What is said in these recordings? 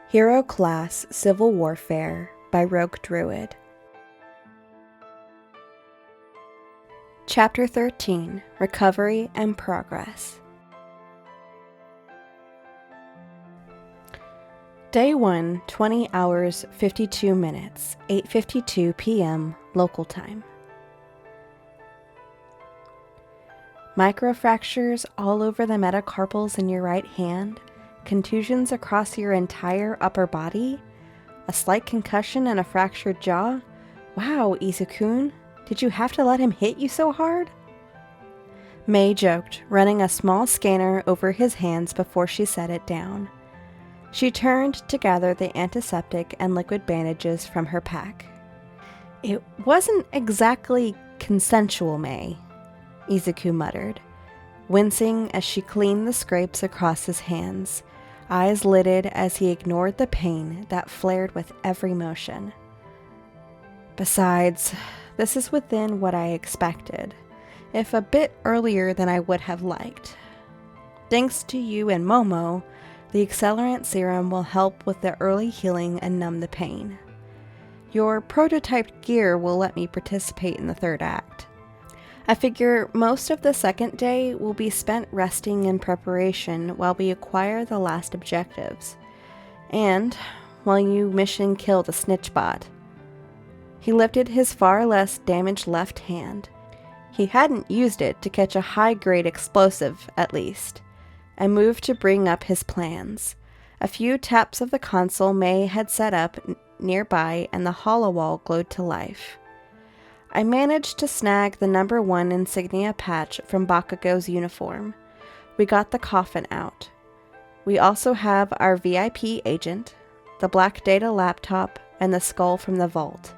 Hero Class Civil Warfare by Rogue Druid. Chapter 13, Recovery and Progress. Day 1, 20 hours, 52 minutes, 8:52 p.m. local time. Microfractures all over the metacarpals in your right hand, contusions across your entire upper body, a slight concussion and a fractured jaw. Wow, Izuku, did you have to let him hit you so hard? May joked, running a small scanner over his hands before she set it down. She turned to gather the antiseptic and liquid bandages from her pack. It wasn't exactly consensual, May, Izuku muttered, wincing as she cleaned the scrapes across his hands, eyes lidded as he ignored the pain that flared with every motion. Besides, this is within what I expected, if a bit earlier than I would have liked. Thanks to you and Momo, the accelerant serum will help with the early healing and numb the pain. Your prototyped gear will let me participate in the third act. I figure most of the second day will be spent resting in preparation while we acquire the last objectives, and while you mission kill the snitchbot. He lifted his far less damaged left hand. He hadn't used it to catch a high-grade explosive, at least, and moved to bring up his plans. A few taps of the console May had set up nearby and the hollow wall glowed to life. I managed to snag the number 1 insignia patch from Bakugo's uniform. We got the coffin out. We also have our VIP agent, the Black Data laptop, and the skull from the vault.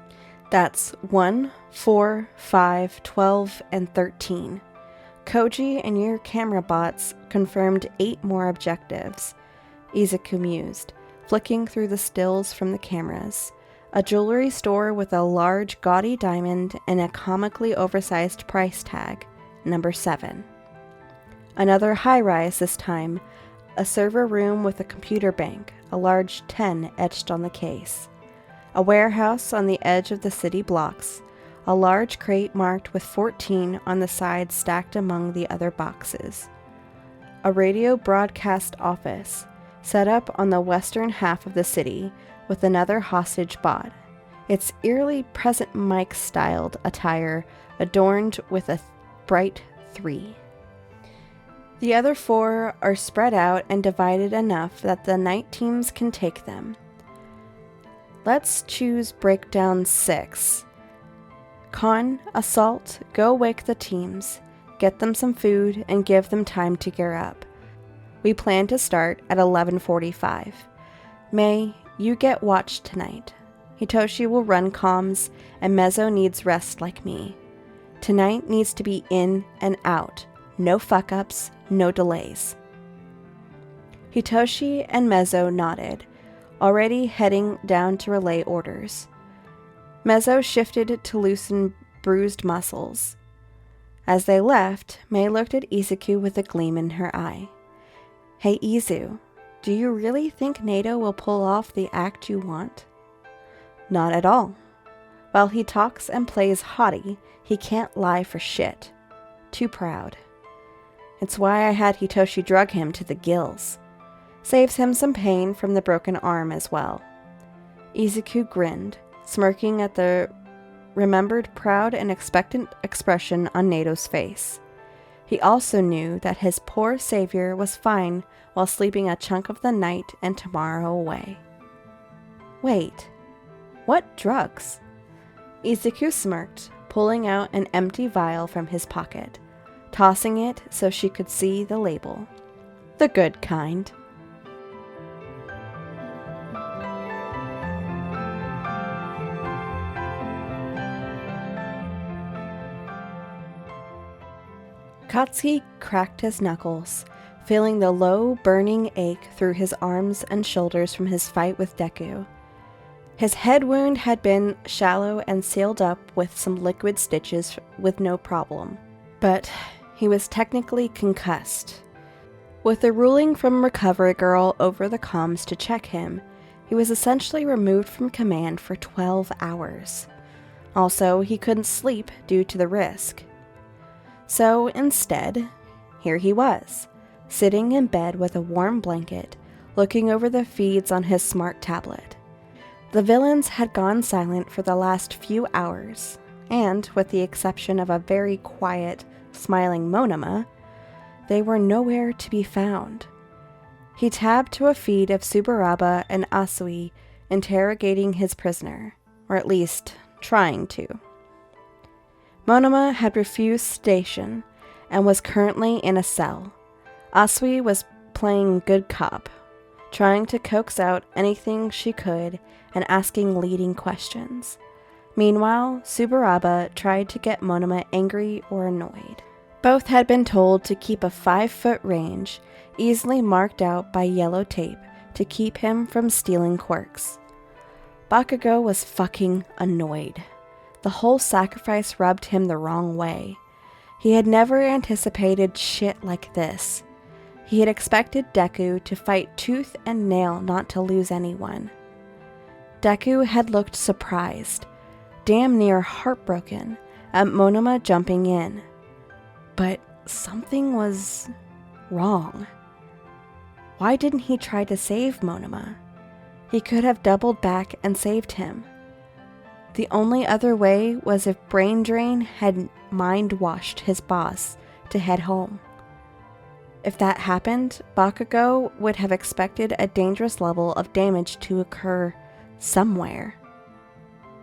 That's 1, 4, 5, 12, and 13. Koji and your camera bots confirmed 8 more objectives, Izuku mused, flicking through the stills from the cameras. A jewelry store with a large gaudy diamond and a comically oversized price tag, number 7. Another high-rise this time, a server room with a computer bank, a large 10 etched on the case. A warehouse on the edge of the city blocks, a large crate marked with 14 on the side stacked among the other boxes. A radio broadcast office, set up on the western half of the city, with another hostage bot, its eerily present Mike-styled attire adorned with a bright 3. The other 4 are spread out and divided enough that the night teams can take them. Let's choose breakdown 6. Con, Assault, go wake the teams, get them some food, and give them time to gear up. We plan to start at 11:45. May, you get watch tonight. Hitoshi will run comms, and Mezzo needs rest like me. Tonight needs to be in and out. No fuck-ups, no delays. Hitoshi and Mezzo nodded, already heading down to relay orders. Mezzo shifted to loosen bruised muscles. As they left, May looked at Izuku with a gleam in her eye. Hey Izu, do you really think NATO will pull off the act you want? Not at all. While he talks and plays haughty, he can't lie for shit. Too proud. It's why I had Hitoshi drug him to the gills. Saves him some pain from the broken arm as well. Izuku grinned, smirking at the remembered proud and expectant expression on NATO's face. He also knew that his poor savior was fine while sleeping a chunk of the night and tomorrow away. Wait, what drugs? Izuku smirked, pulling out an empty vial from his pocket, tossing it so she could see the label. The good kind. Katsuki cracked his knuckles, feeling the low, burning ache through his arms and shoulders from his fight with Deku. His head wound had been shallow and sealed up with some liquid stitches with no problem, but he was technically concussed. With a ruling from Recovery Girl over the comms to check him, he was essentially removed from command for 12 hours. Also, he couldn't sleep due to the risk. So instead, here he was, sitting in bed with a warm blanket, looking over the feeds on his smart tablet. The villains had gone silent for the last few hours, and, with the exception of a very quiet, smiling Monoma, they were nowhere to be found. He tabbed to a feed of Tsuburaba and Asui interrogating his prisoner, or at least trying to. Monoma had refused sedation and was currently in a cell. Asui was playing good cop, trying to coax out anything she could and asking leading questions. Meanwhile, Tsuburaba tried to get Monoma angry or annoyed. Both had been told to keep a 5-foot range, easily marked out by yellow tape to keep him from stealing quirks. Bakugo was fucking annoyed. The whole sacrifice rubbed him the wrong way. He had never anticipated shit like this. He had expected Deku to fight tooth and nail not to lose anyone. Deku had looked surprised, damn near heartbroken, at Monoma jumping in. But something was wrong. Why didn't he try to save Monoma? He could have doubled back and saved him. The only other way was if Brain Drain had mind-washed his boss to head home. If that happened, Bakugo would have expected a dangerous level of damage to occur somewhere.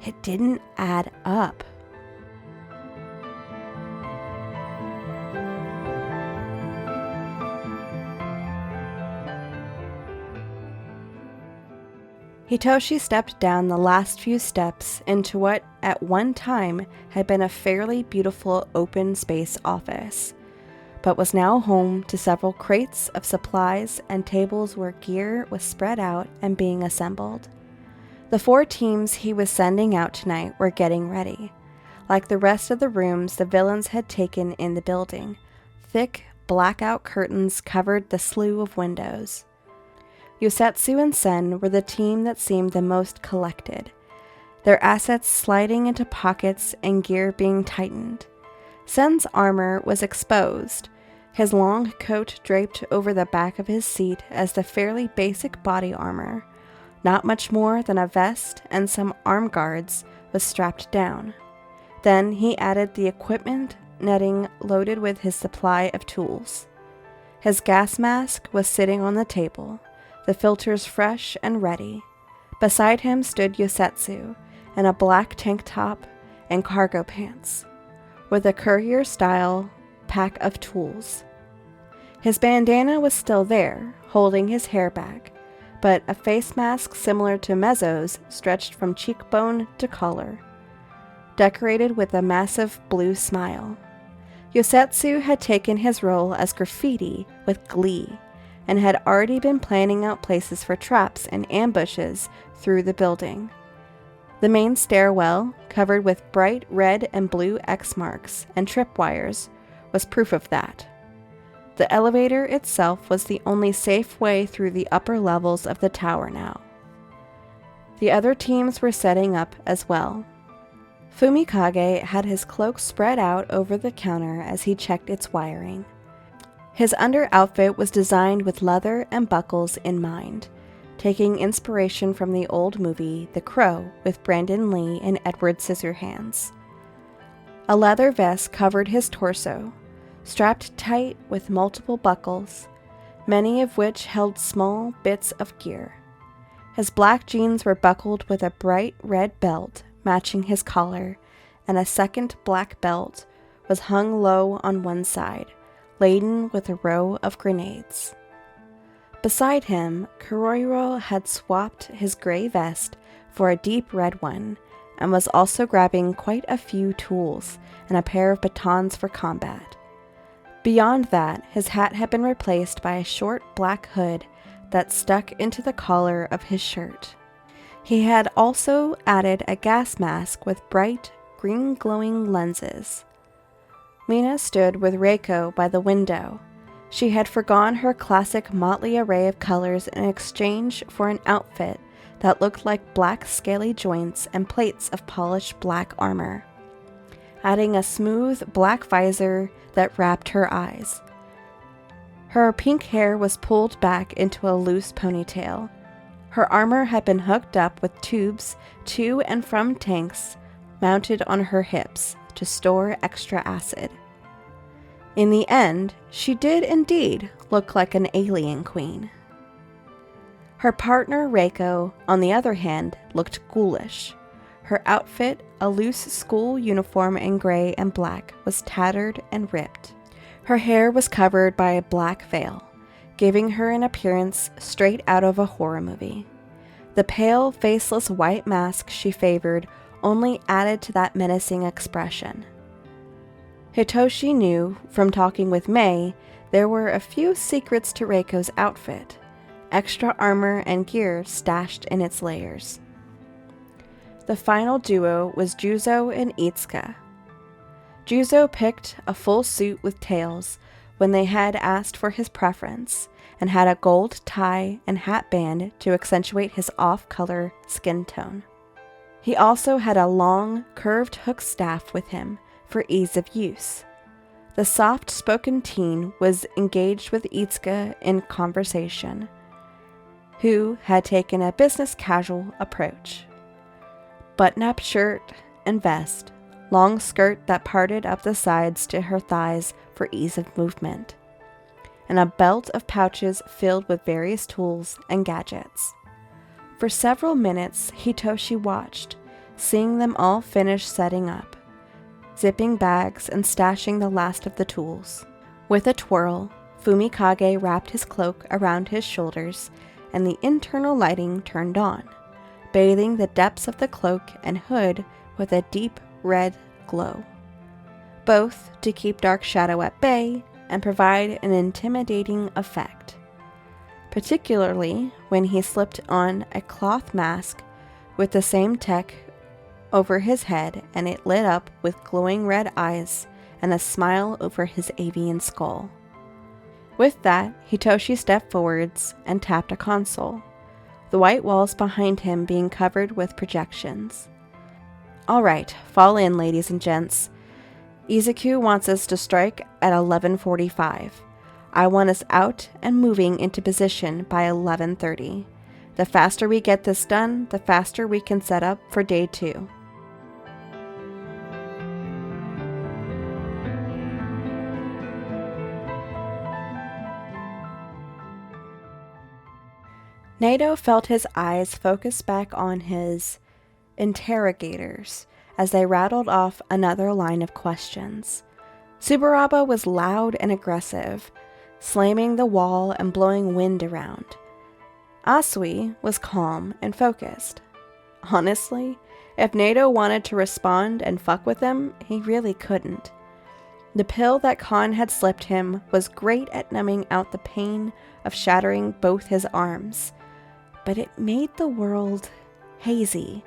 It didn't add up. Hitoshi stepped down the last few steps into what at one time had been a fairly beautiful open space office, but was now home to several crates of supplies and tables where gear was spread out and being assembled. The 4 teams he was sending out tonight were getting ready. Like the rest of the rooms the villains had taken in the building, thick blackout curtains covered the slew of windows. Yosetsu and Sen were the team that seemed the most collected, their assets sliding into pockets and gear being tightened. Sen's armor was exposed, his long coat draped over the back of his seat as the fairly basic body armor, not much more than a vest and some arm guards, was strapped down. Then he added the equipment netting loaded with his supply of tools. His gas mask was sitting on the table, the filters fresh and ready. Beside him stood Yosetsu in a black tank top and cargo pants, with a courier-style pack of tools. His bandana was still there, holding his hair back, but a face mask similar to Mezzo's stretched from cheekbone to collar, decorated with a massive blue smile. Yosetsu had taken his role as graffiti with glee, and had already been planning out places for traps and ambushes through the building. The main stairwell, covered with bright red and blue X marks and tripwires, was proof of that. The elevator itself was the only safe way through the upper levels of the tower now. The other teams were setting up as well. Fumikage had his cloak spread out over the counter as he checked its wiring. His under outfit was designed with leather and buckles in mind, taking inspiration from the old movie The Crow with Brandon Lee and Edward Scissorhands. A leather vest covered his torso, strapped tight with multiple buckles, many of which held small bits of gear. His black jeans were buckled with a bright red belt matching his collar, and a second black belt was hung low on one side, laden with a row of grenades. Beside him, Kuroiro had swapped his gray vest for a deep red one, and was also grabbing quite a few tools and a pair of batons for combat. Beyond that, his hat had been replaced by a short black hood that stuck into the collar of his shirt. He had also added a gas mask with bright, green glowing lenses. Mina stood with Reiko by the window. She had forgone her classic motley array of colors in exchange for an outfit that looked like black scaly joints and plates of polished black armor, adding a smooth black visor that wrapped her eyes. Her pink hair was pulled back into a loose ponytail. Her armor had been hooked up with tubes to and from tanks mounted on her hips to store extra acid. In the end, she did indeed look like an alien queen. Her partner, Reiko, on the other hand, looked ghoulish. Her outfit, a loose school uniform in gray and black, was tattered and ripped. Her hair was covered by a black veil, giving her an appearance straight out of a horror movie. The pale, faceless white mask she favored only added to that menacing expression. Hitoshi knew, from talking with Mei, there were a few secrets to Reiko's outfit, extra armor and gear stashed in its layers. The final duo was Juzo and Itsuka. Juzo picked a full suit with tails when they had asked for his preference, and had a gold tie and hat band to accentuate his off-color skin tone. He also had a long, curved hook staff with him for ease of use. The soft-spoken teen was engaged with Itsuka in conversation, who had taken a business-casual approach. Button-up shirt and vest, long skirt that parted up the sides to her thighs for ease of movement, and a belt of pouches filled with various tools and gadgets. For several minutes, Hitoshi watched, seeing them all finish setting up, zipping bags and stashing the last of the tools. With a twirl, Fumikage wrapped his cloak around his shoulders, and the internal lighting turned on, bathing the depths of the cloak and hood with a deep red glow, both to keep dark shadow at bay and provide an intimidating effect, particularly when he slipped on a cloth mask with the same tech over his head, and it lit up with glowing red eyes and a smile over his avian skull. With that, Hitoshi stepped forwards and tapped a console, the white walls behind him being covered with projections. "All right, fall in, ladies and gents. Izuku wants us to strike at 11:45. I want us out and moving into position by 11:30. The faster we get this done, the faster we can set up for day 2. Nato felt his eyes focus back on his interrogators as they rattled off another line of questions. Tsuburaba was loud and aggressive, slamming the wall and blowing wind around. Asui was calm and focused. Honestly, if Nato wanted to respond and fuck with him, he really couldn't. The pill that Khan had slipped him was great at numbing out the pain of shattering both his arms, but it made the world hazy.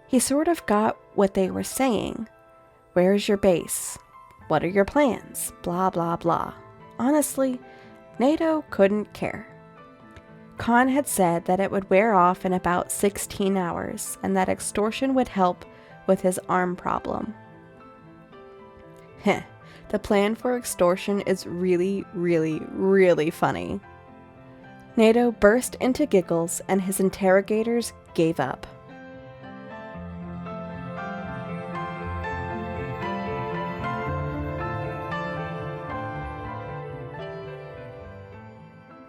He sort of got what they were saying. Where's your base? What are your plans? Blah, blah, blah. Honestly, Nato couldn't care. Khan had said that it would wear off in about 16 hours, and that extortion would help with his arm problem. Heh, the plan for extortion is really, really, really funny. Nato burst into giggles, and his interrogators gave up.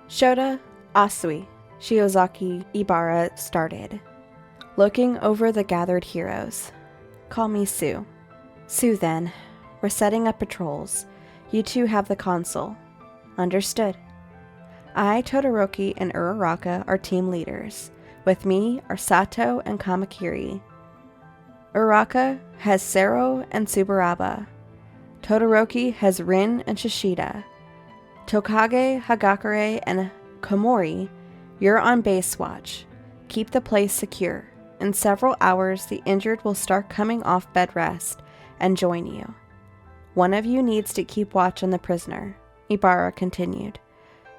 Shota, Asui, Shiozaki, Ibara started, looking over the gathered heroes. Call me Sue. Sue then. We're setting up patrols. You two have the console. Understood. I, Todoroki, and Uraraka are team leaders. With me are Sato and Kamakiri. Uraraka has Sero and Tsuburaba. Todoroki has Rin and Shishida. Tokage, Hagakure, and Komori, you're on base watch. Keep the place secure. In several hours, the injured will start coming off bed rest and join you. One of you needs to keep watch on the prisoner, Ibara continued,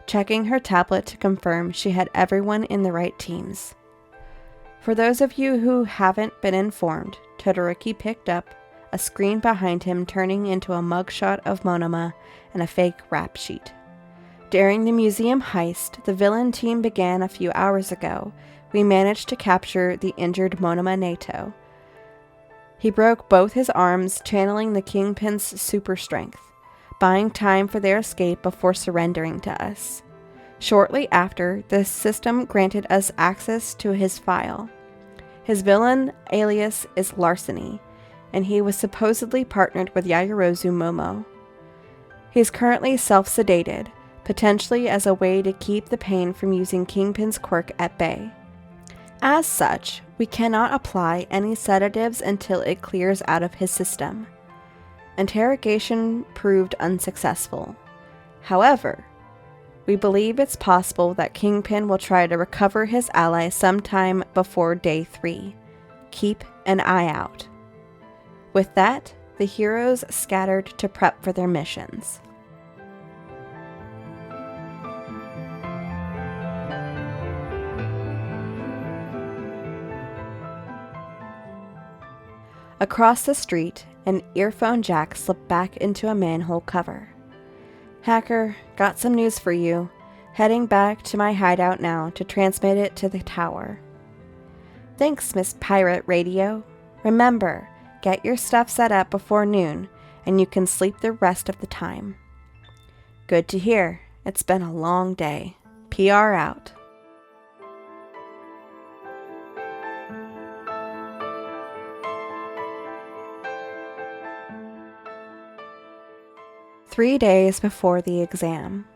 checking her tablet to confirm she had everyone in the right teams. For those of you who haven't been informed, Todoroki picked up a screen behind him, turning into a mugshot of Monoma and a fake rap sheet. During the museum heist the villain team began a few hours ago, we managed to capture the injured Monoma Nato. He broke both his arms, channeling the Kingpin's super strength, buying time for their escape before surrendering to us. Shortly after, the system granted us access to his file. His villain alias is Larceny, and he was supposedly partnered with Yaoyorozu Momo. He's currently self-sedated, potentially as a way to keep the pain from using Kingpin's quirk at bay. As such, we cannot apply any sedatives until it clears out of his system. Interrogation proved unsuccessful. However, we believe it's possible that Kingpin will try to recover his ally sometime before day 3. Keep an eye out. With that, the heroes scattered to prep for their missions. Across the street, an earphone jack slipped back into a manhole cover. Hacker, got some news for you. Heading back to my hideout now to transmit it to the tower. Thanks, Miss Pirate Radio. Remember, get your stuff set up before noon, and you can sleep the rest of the time. Good to hear. It's been a long day. PR out. Three days before the exam.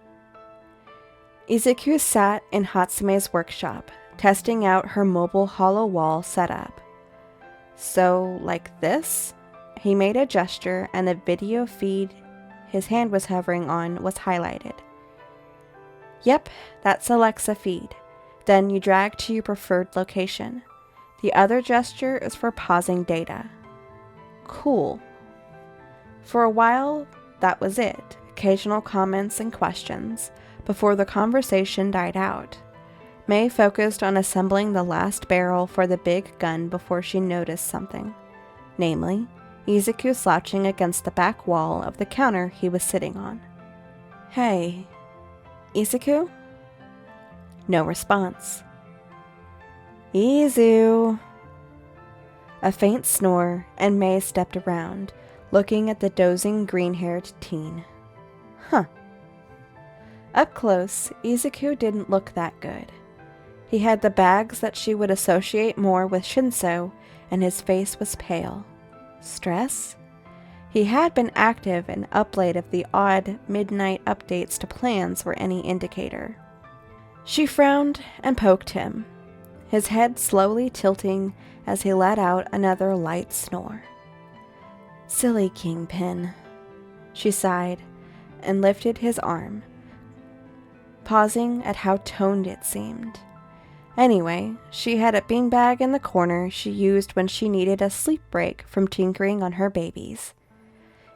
Izuku sat in Hatsume's workshop, testing out her mobile hollow wall setup. So, like this? He made a gesture and the video feed his hand was hovering on was highlighted. Yep, that's Alexa feed. Then you drag to your preferred location. The other gesture is for pausing data. Cool. For a while, that was it. Occasional comments and questions, before the conversation died out. May focused on assembling the last barrel for the big gun before she noticed something. Namely, Izuku slouching against the back wall of the counter he was sitting on. Hey, Izuku? No response. Izu. A faint snore, and May stepped around, looking at the dozing green-haired teen. Huh. Up close, Izuku didn't look that good. He had the bags that she would associate more with Shinso, and his face was pale. Stress? He had been active and up late if the odd midnight updates to plans were any indicator. She frowned and poked him, his head slowly tilting as he let out another light snore. Silly Kingpin, she sighed, and lifted his arm, pausing at how toned it seemed. Anyway, she had a beanbag in the corner she used when she needed a sleep break from tinkering on her babies.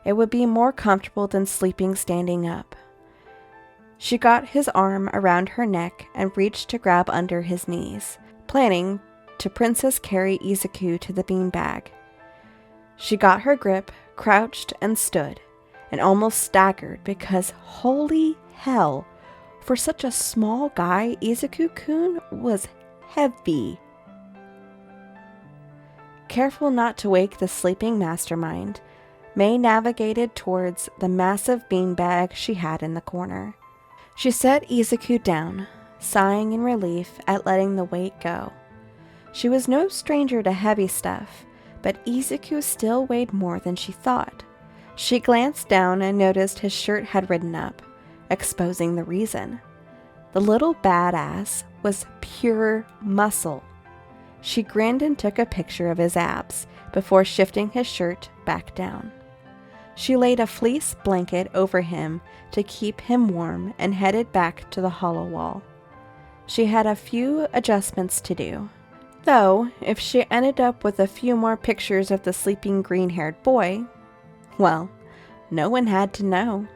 It would be more comfortable than sleeping standing up. She got his arm around her neck and reached to grab under his knees, planning to princess carry Izuku to the beanbag. She got her grip, crouched, and stood, and almost staggered because, holy hell, for such a small guy, Izuku-kun was heavy. Careful not to wake the sleeping mastermind, May navigated towards the massive beanbag she had in the corner. She set Izuku down, sighing in relief at letting the weight go. She was no stranger to heavy stuff, but Izuku still weighed more than she thought. She glanced down and noticed his shirt had ridden up, exposing the reason. The little badass was pure muscle. She grinned and took a picture of his abs before shifting his shirt back down. She laid a fleece blanket over him to keep him warm and headed back to the hollow wall. She had a few adjustments to do. Though, if she ended up with a few more pictures of the sleeping green-haired boy, well, no one had to know.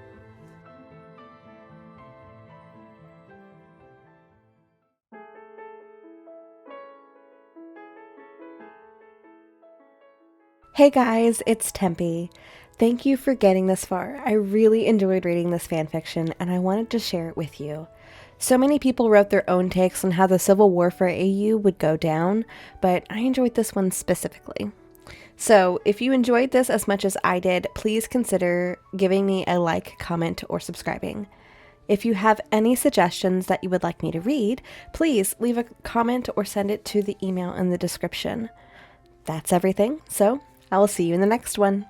Hey guys, it's Tempe. Thank you for getting this far. I really enjoyed reading this fanfiction and I wanted to share it with you. So many people wrote their own takes on how the Civil War for AU would go down, but I enjoyed this one specifically. So, if you enjoyed this as much as I did, please consider giving me a like, comment, or subscribing. If you have any suggestions that you would like me to read, please leave a comment or send it to the email in the description. That's everything, so I will see you in the next one.